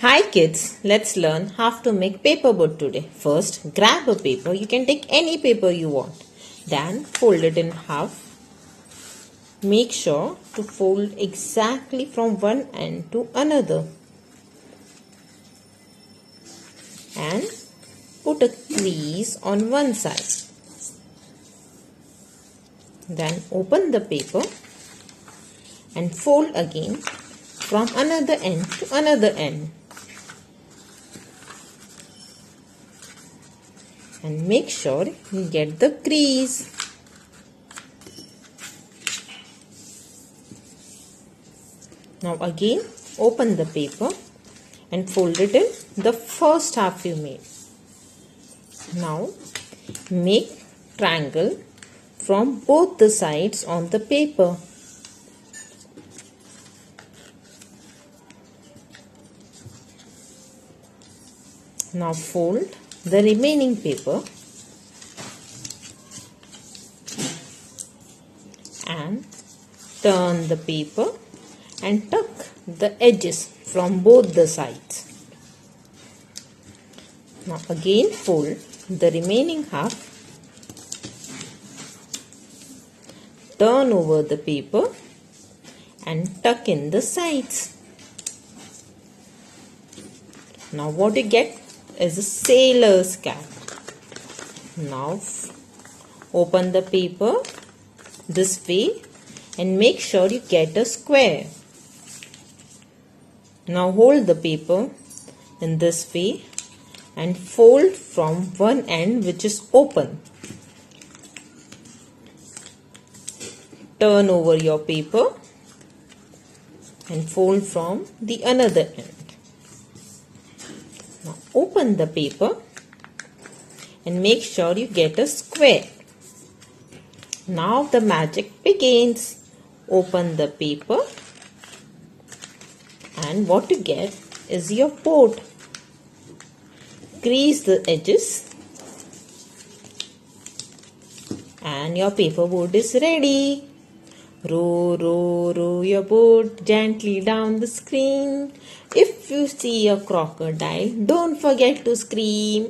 Hi kids, let's learn how to make paper boat today. First, grab a paper. You can take any paper you want. Then fold it in half. Make sure to fold exactly from one end to another. And put a crease on one side. Then open the paper and fold again from another end to another end. And make sure you get the crease. Now again open the paper and fold it in the first half you made. Now make triangle from both the sides on the paper. Now fold the remaining paper and turn the paper and tuck the edges from both the sides. Now again fold the remaining half, turn over the paper and tuck in the sides. Now what you get is a sailor's cap. Now open the paper this way and make sure you get a square. Now hold the paper in this way and fold from one end which is open. Turn over your paper and fold from the another end. Now open the paper and make sure you get a square. Now the magic begins. Open the paper and what you get is your boat. Crease the edges and your paper boat is ready. Row, row, row your boat gently down the stream. If you see a crocodile, don't forget to scream.